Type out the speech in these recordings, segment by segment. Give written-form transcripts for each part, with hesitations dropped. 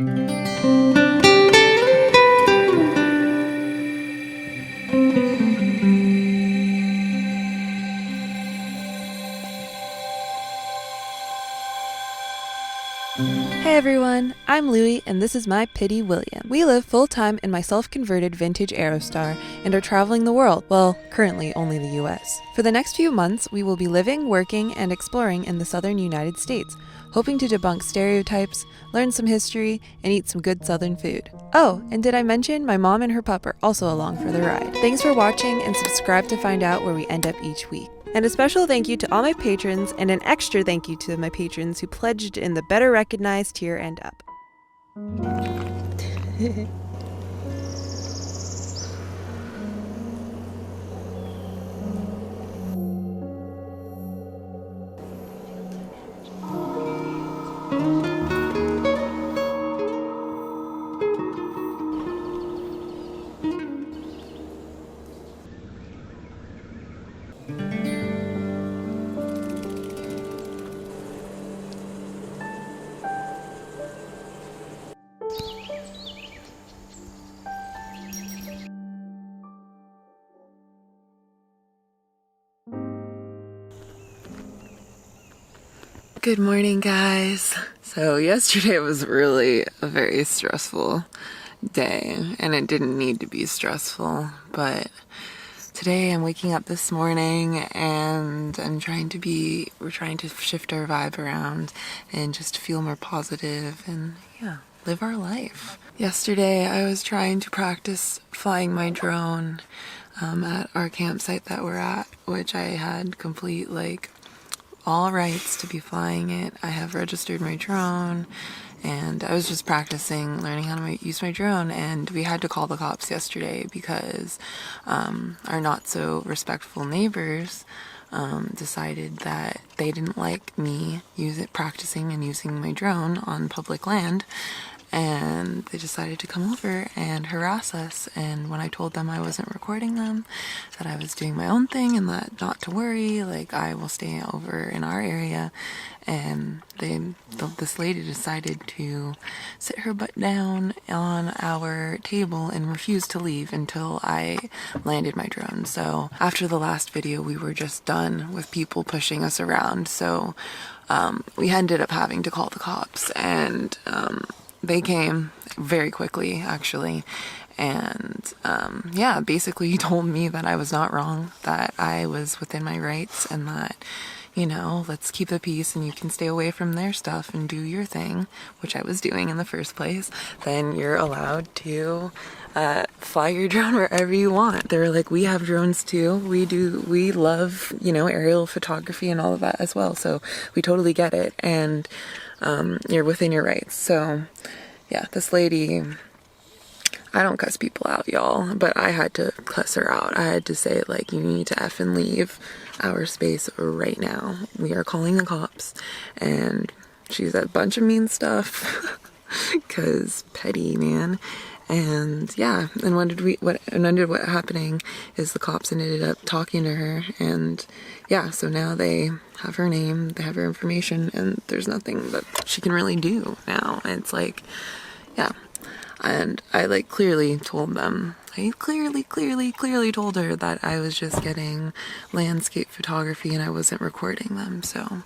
Hey everyone, I'm Louie and this is my Pity William. We live full-time in my self-converted vintage Aerostar and are traveling the world, well, currently only the US. For the next few months, we will be living, working, and exploring in the southern United States, hoping to debunk stereotypes, learn some history, and eat some good southern food. Oh, and did I mention my mom and her pup are also along for the ride? Thanks for watching and subscribe to find out where we end up each week. And a special thank you to all my patrons, and an extra thank you to my patrons who pledged in the better recognized tier and up. Good morning, guys. So yesterday was really a very stressful day, and it didn't need to be stressful, but today I'm waking up this morning and we're trying to shift our vibe around and just feel more positive and live our life. Yesterday I was trying to practice flying my drone at our campsite that we're at, which I had complete all rights to be flying it. I have registered my drone and I was just practicing learning how to use my drone, and we had to call the cops yesterday because our not so respectful neighbors decided that they didn't like me practicing and using my drone on public land, and they decided to come over and harass us. And when I told them I wasn't recording them, that I was doing my own thing and that not to worry, I will stay over in our area, and this lady decided to sit her butt down on our table and refuse to leave until I landed my drone. So after the last video, we were just done with people pushing us around, so we ended up having to call the cops, and they came very quickly, actually, and basically told me that I was not wrong, that I was within my rights, and that, let's keep the peace and you can stay away from their stuff and do your thing, which I was doing in the first place. Then you're allowed to fly your drone wherever you want. They were like, we have drones too. We love, aerial photography and all of that as well. So we totally get it. And you're within your rights. So yeah, this lady, I don't cuss people out, y'all, but I had to cuss her out. I had to say, you need to effing leave our space right now. We are calling the cops. And she said a bunch of mean stuff because petty, man. And yeah, and what ended up happening is the cops ended up talking to her, and yeah, so now they have her name, they have her information, and there's nothing that she can really do now. And it's yeah. And I clearly told them, I clearly told her that I was just getting landscape photography and I wasn't recording them. So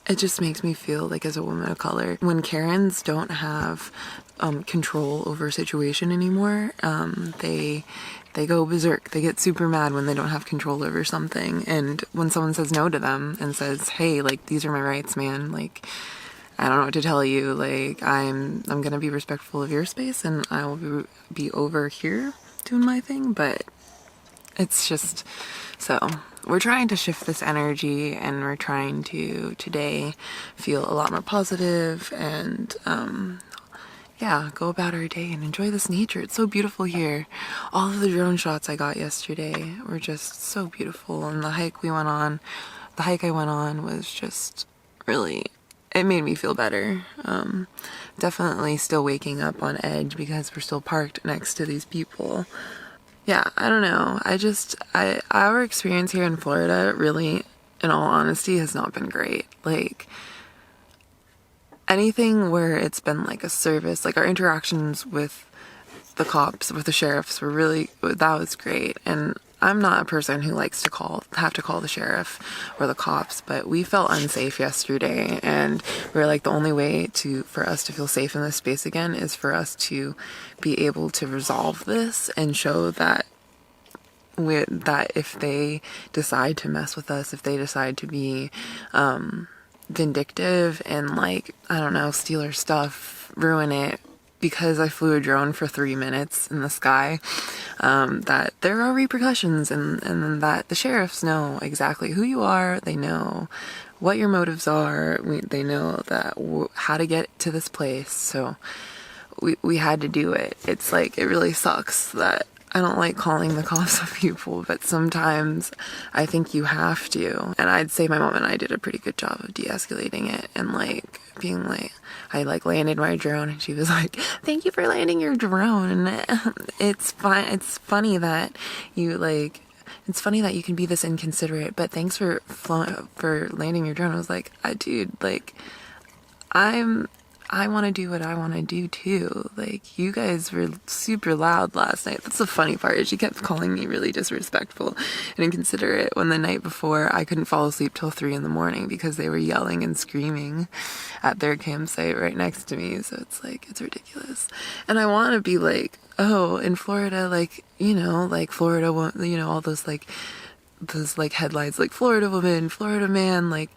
it just makes me feel as a woman of color, when Karens don't have control over a situation anymore, they go berserk. They get super mad when they don't have control over something. And when someone says no to them and says, hey, these are my rights, man, I don't know what to tell you, I'm gonna be respectful of your space and I will be over here doing my thing. But it's just, so we're trying to shift this energy, and we're trying to today feel a lot more positive and go about our day and enjoy this nature. It's so beautiful here. All of the drone shots I got yesterday were just so beautiful, and the hike I went on was just really, it made me feel better. Definitely still waking up on edge because we're still parked next to these people. Yeah, I don't know. Our experience here in Florida really, in all honesty, has not been great. anything where it's been like a service, like our interactions with the cops, with the sheriffs were really, that was great. And I'm not a person who likes to have to call the sheriff or the cops, but we felt unsafe yesterday, and we were like, the only way for us to feel safe in this space again is for us to be able to resolve this and show that that if they decide to mess with us, if they decide to be vindictive and like, I don't know, steal our stuff, ruin it, because I flew a drone for 3 minutes in the sky, that there are repercussions, and that the sheriffs know exactly who you are. They know what your motives are. They know that how to get to this place. So we had to do it. It's like, it really sucks that I don't like calling the cops on people, but sometimes I think you have to. And I'd say my mom and I did a pretty good job of de-escalating it, and like being like, I like landed my drone, and she was like, thank you for landing your drone. And it's fine. It's funny that you can be this inconsiderate, but thanks for landing your drone. I was like, dude, like, I want to do what I want to do too. Like, you guys were super loud last night. That's the funny part, is she kept calling me really disrespectful and inconsiderate when the night before I couldn't fall asleep till 3 a.m. because they were yelling and screaming at their campsite right next to me. So it's like, it's ridiculous. And I want to be like, oh, in Florida, like, you know, like Florida, you know, all those headlines, like Florida woman, Florida man, like,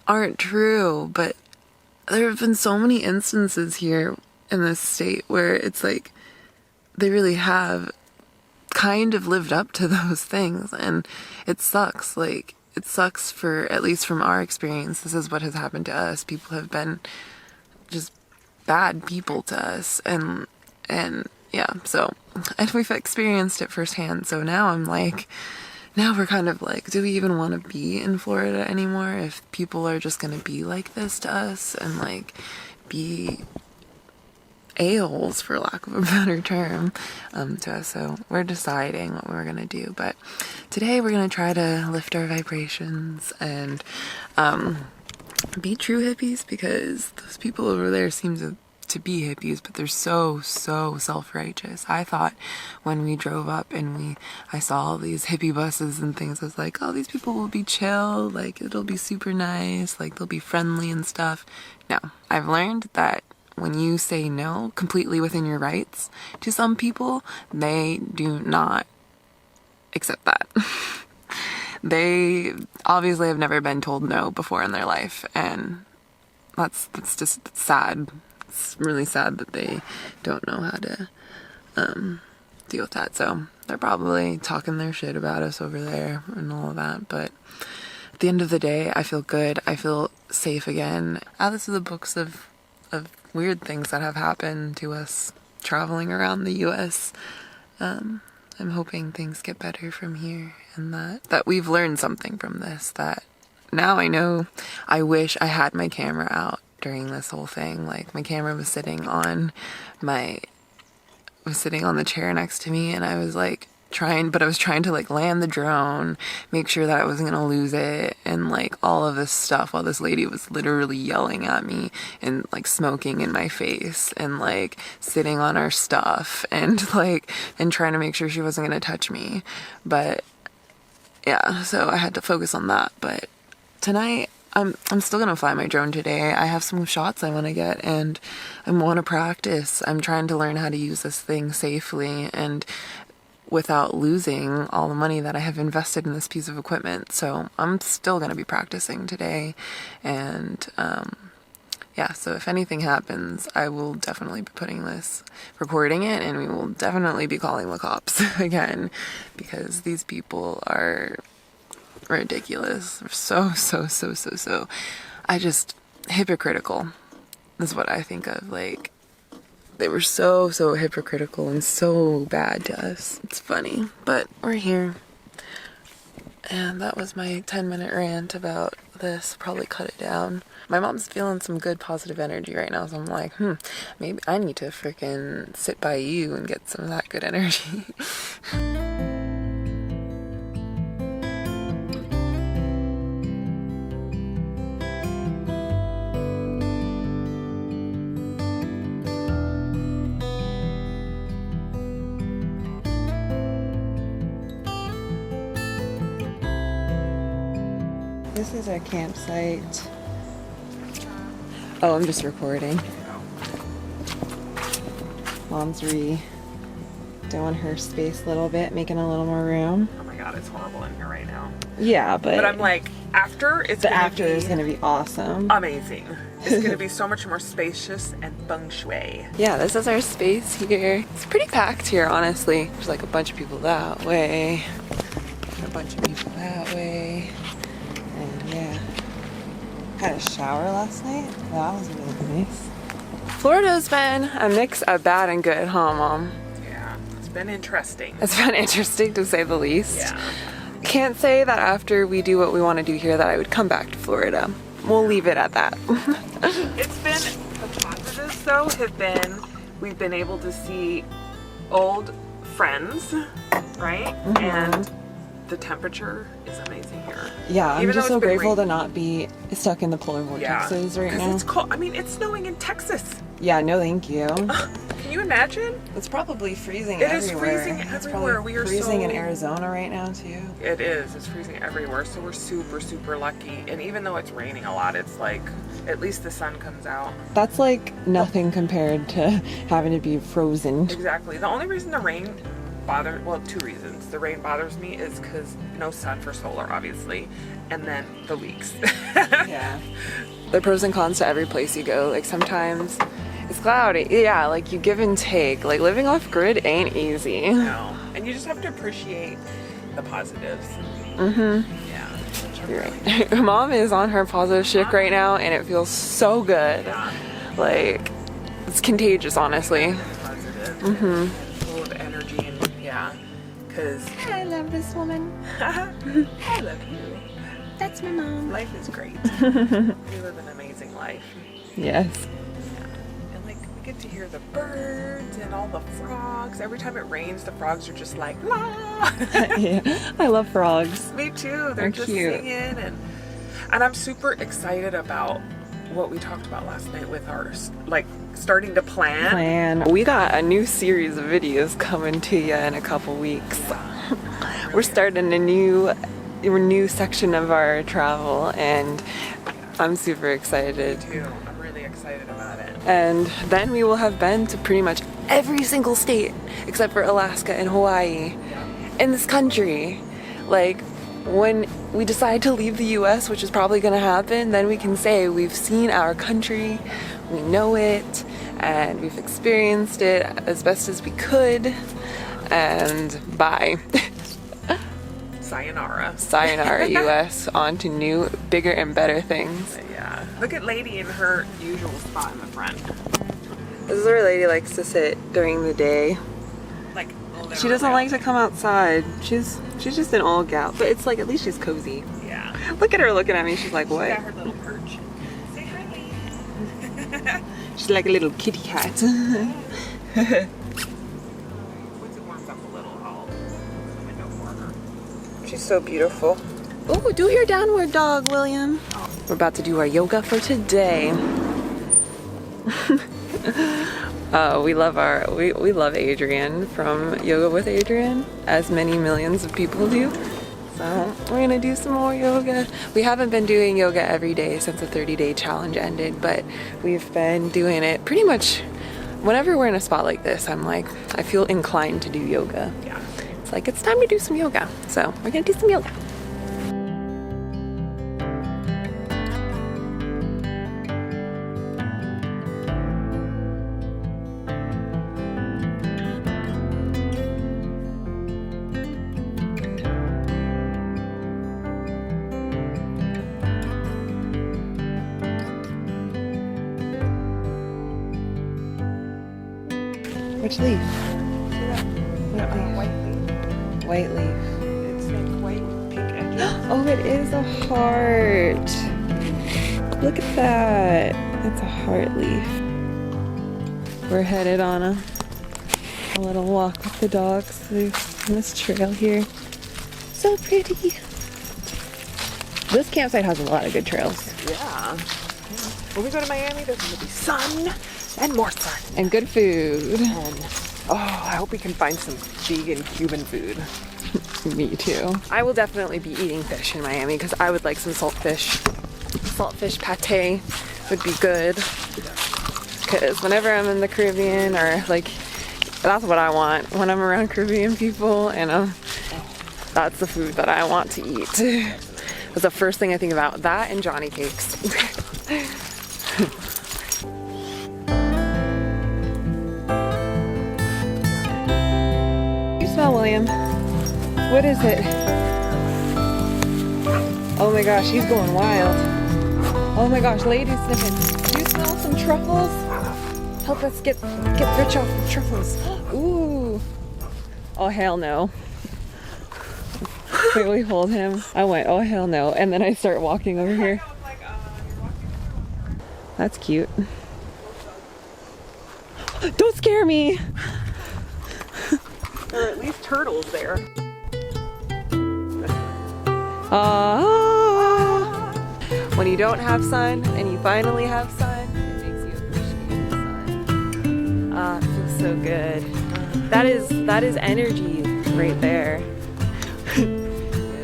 aren't true. But there have been so many instances here in this state where it's like they really have kind of lived up to those things, and it sucks. Like, it sucks, for at least from our experience, this is what has happened to us. People have been just bad people to us, and yeah, so, and we've experienced it firsthand. So now I'm like, now we're kind of like, do we even want to be in Florida anymore if people are just going to be like this to us and like be a-holes, for lack of a better term, to us? So we're deciding what we're going to do. But today we're going to try to lift our vibrations and be true hippies, because those people over there seem to be hippies, but they're so self-righteous. I thought when we drove up and I saw all these hippie buses and things, I was like, oh, these people will be chill, like it'll be super nice, like they'll be friendly and stuff. No, I've learned that when you say no completely within your rights to some people, they do not accept that. They obviously have never been told no before in their life, and that's just sad. It's really sad that they don't know how to deal with that. So they're probably talking their shit about us over there and all of that. But at the end of the day, I feel good. I feel safe again. This is the books of weird things that have happened to us traveling around the U.S. I'm hoping things get better from here, and that we've learned something from this, that now I know. I wish I had my camera out during this whole thing. Like, my camera was sitting on the chair next to me, and I was like trying to like land the drone, make sure that I wasn't gonna lose it, and like all of this stuff while this lady was literally yelling at me and like smoking in my face and like sitting on our stuff and trying to make sure she wasn't gonna touch me. But yeah, so I had to focus on that. But tonight I'm still gonna fly my drone today. I have some shots I want to get, and I want to practice. I'm trying to learn how to use this thing safely and without losing all the money that I have invested in this piece of equipment. So I'm still gonna be practicing today, and yeah, so if anything happens, I will definitely be recording it, and we will definitely be calling the cops again, because these people are ridiculous. So hypocritical is what I think of. Like, they were so hypocritical and so bad to us. It's funny, but we're here. And that was my 10-minute rant about this. Probably cut it down. My mom's feeling some good positive energy right now, so I'm like, maybe I need to freaking sit by you and get some of that good energy. This is our campsite. Oh, I'm just recording. Mom's doing her space a little bit, making a little more room. Oh my god, it's horrible in here right now. Yeah, but I'm like, after is gonna be awesome. Amazing. It's gonna be so much more spacious and feng shui. Yeah, this is our space here. It's pretty packed here, honestly. There's like a bunch of people that way, and a bunch of people that way, and yeah. Had a shower last night. That was really nice. Florida's been a mix of bad and good, huh, Mom? Yeah, it's been interesting. It's been interesting to say the least. Yeah. Can't say that after we do what we want to do here that I would come back to Florida. We'll leave it at that. It's been, the positives though have been, we've been able to see old friends, right? Mm-hmm. And the temperature is amazing here. Yeah, I'm just so grateful raining. to not be stuck in the polar vortexes right now. It's cold. I mean, it's snowing in Texas. Yeah, no thank you. Can you imagine? It's probably freezing It everywhere. is freezing It's everywhere. probably We are freezing in so- Arizona right now too. It is. It's freezing everywhere. So we're super, super lucky. And even though it's raining a lot, it's like, at least the sun comes out. That's like nothing compared to having to be frozen. Exactly. The only reason the rain well, two reasons. The rain bothers me is because no sun for solar, obviously, and then the leaks. Yeah. The pros and cons to every place you go. Like sometimes it's cloudy. Yeah, like you give and take. Like living off grid ain't easy. No. And you just have to appreciate the positives. Mm-hmm. Yeah. You're right. Mom is on her positive shit right now and it feels so good. Yeah. Like it's contagious, honestly. Positive. Mm-hmm. Full of energy and yeah. Because I love this woman. I love you. That's my mom. Life is great. We live an amazing life. Yes. And like we get to hear the birds and all the frogs. Every time it rains, the frogs are just like la. Yeah, I love frogs. Me too. They're just cute. singing and I'm super excited about what we talked about last night with our like starting to plan. We got a new series of videos coming to you in a couple weeks. We're starting a new section of our travel and I'm super excited. Me too. I'm really excited about it. And then we will have been to pretty much every single state except for Alaska and Hawaii in this country. Like when we decide to leave the US, which is probably going to happen, then we can say we've seen our country, we know it, and we've experienced it as best as we could, and bye. Sayonara. Sayonara US, on to new, bigger and better things. Yeah. Look at Lady in her usual spot in the front. This is where Lady likes to sit during the day. Like She doesn't like to come outside. She's just an old gal, but it's like at least she's cozy. Yeah. Look at her looking at me. She's like, She's what? got her little perch. Say hi, Lady. She's like a little kitty cat. Once it warms up a little, I'll open the window for her. She's so beautiful. Oh, do your downward dog, William. We're about to do our yoga for today. We love Adrian from Yoga with Adrian, as many millions of people do. So we're gonna do some more yoga. We haven't been doing yoga every day since the 30-day challenge ended, but we've been doing it pretty much whenever we're in a spot like this. I'm like, I feel inclined to do yoga. Yeah. It's like, it's time to do some yoga. So we're gonna do some yoga. Which leaf? What leaf? White leaf. White leaf. It's like white with pink edges. Oh, it is a heart. Look at that. It's a heart leaf. We're headed on a little walk with the dogs through this trail here. So pretty. This campsite has a lot of good trails. Yeah. When we go to Miami, there's going to be sun and more sun. And good food. And, oh, I hope we can find some vegan Cuban food. Me too. I will definitely be eating fish in Miami because I would like some saltfish. Saltfish pate would be good. Because whenever I'm in the Caribbean, or like, that's what I want when I'm around Caribbean people, and that's the food that I want to eat. That's the first thing I think about. That and Johnny cakes. You smell, William? What is it? Oh my gosh, he's going wild. Oh my gosh, lady's sniffing. Do you smell some truffles? Help us get rich off of truffles. Ooh. Oh hell no. Wait, we hold him. I went, oh hell no. And then I start walking over here. That's cute. Don't scare me. There are at least turtles there. When you don't have sun and you finally have sun, it makes you appreciate the sun. It feels so good. That is energy right there.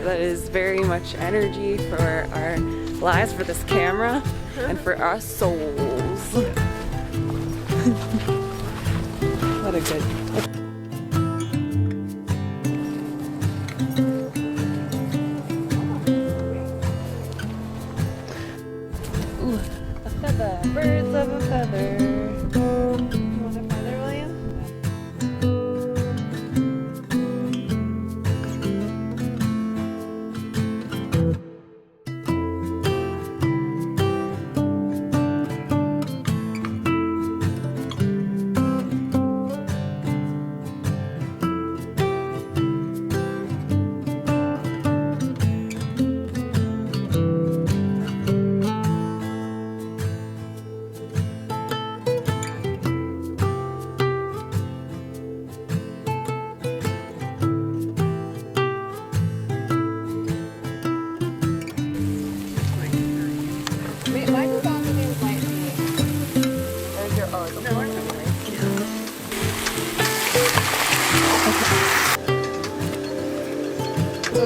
That is very much energy for our lives, for this camera, and for our souls. What a good. Ooh, a feather, birds of a feather. You want a feather, William?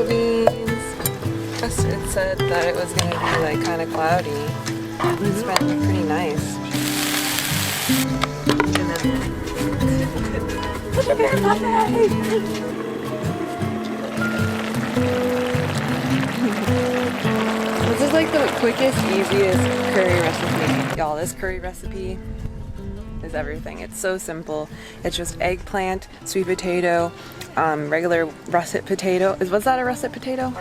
Beans. Custard said that it was going to be like kind of cloudy. It's been pretty nice. Look at bear puppy! This is like the quickest, easiest curry recipe. Y'all, this curry recipe is everything. It's so simple. It's just eggplant, sweet potato, regular russet potato. Was that a russet potato? No,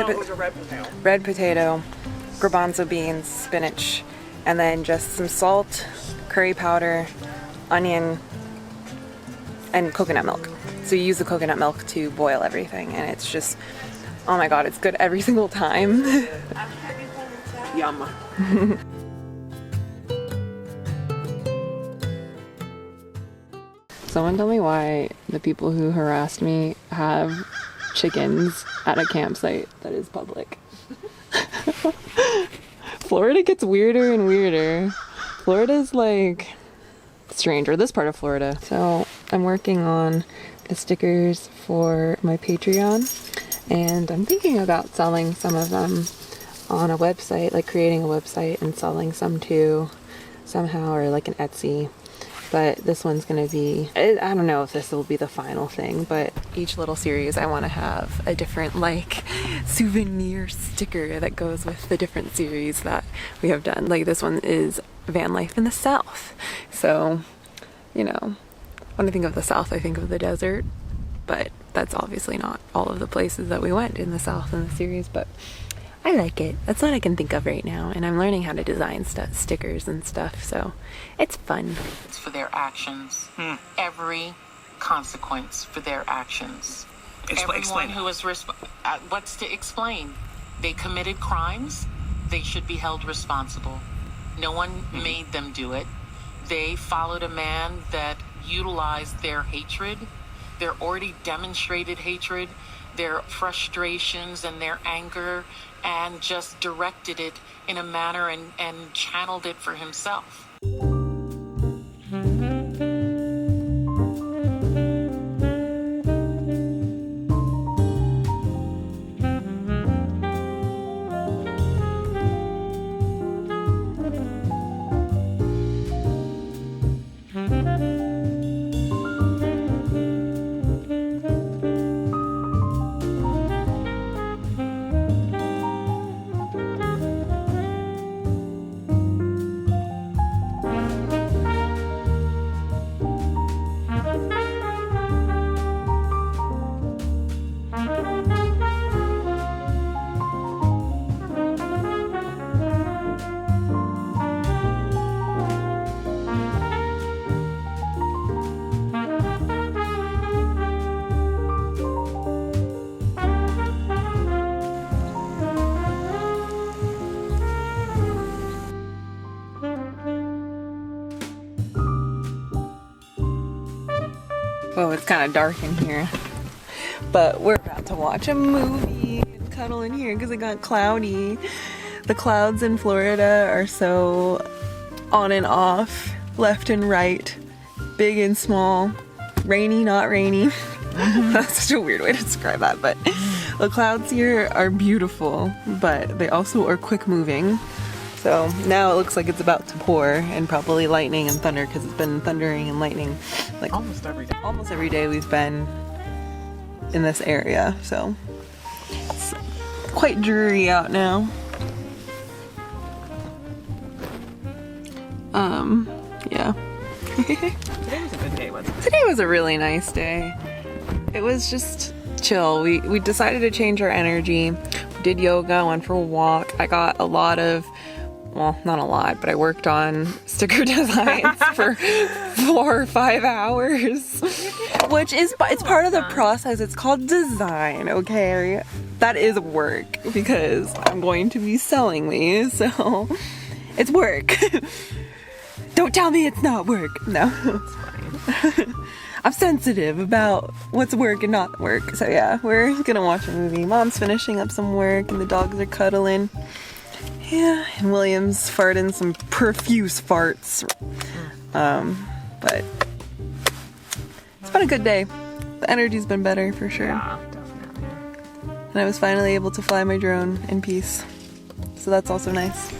it was a red potato. Red potato, garbanzo beans, spinach, and then just some salt, curry powder, onion, and coconut milk. So you use the coconut milk to boil everything, and it's just, oh my god, it's good every single time. Yum. Someone tell me why the people who harassed me have chickens at a campsite that is public. Florida gets weirder and weirder. Florida's like strange, or this part of Florida. So I'm working on the stickers for my Patreon, and I'm thinking about selling some of them on a website, like creating a website and selling some too somehow, or like an Etsy. But this one's gonna be, I don't know if this will be the final thing, but each little series I want to have a different like souvenir sticker that goes with the different series that we have done. Like this one is van life in the South. So, you know, when I think of the South, I think of the desert, but that's obviously not all of the places that we went in the South in the series, but I like it. That's what I can think of right now, and I'm learning how to design stickers and stuff, so it's fun. It's for their actions. Every consequence for their actions. Everyone who is what's to explain? They committed crimes. They should be held responsible. No one made them do it. They followed a man that utilized their hatred, their already demonstrated hatred, their frustrations and their anger, and just directed it in a manner and channeled it for himself. Oh, it's kind of dark in here. But we're about to watch a movie and cuddle in here because it got cloudy. The clouds in Florida are so on and off, left and right, big and small, rainy, not rainy. That's such a weird way to describe that, but the clouds here are beautiful, but they also are quick moving. So now it looks like it's about to pour, and probably lightning and thunder because it's been thundering and lightning like Almost every day. almost every day we've been in this area. So it's quite dreary out now. Yeah. Today was a good day, wasn't it? Today was a really nice day. It was just chill. We decided to change our energy. We did yoga, went for a walk. I got a lot of, well, not a lot, but I worked on sticker designs for 4 or 5 hours, which is, it's part of the process. It's called design, okay? That is work because I'm going to be selling these, so it's work. Don't tell me it's not work. No. It's fine. I'm sensitive about what's work and not work. So yeah, we're gonna watch a movie. Mom's finishing up some work and the dogs are cuddling. Yeah, and William's farting some profuse farts. But it's been a good day. The energy's been better for sure. Yeah, definitely. And I was finally able to fly my drone in peace. So that's also nice.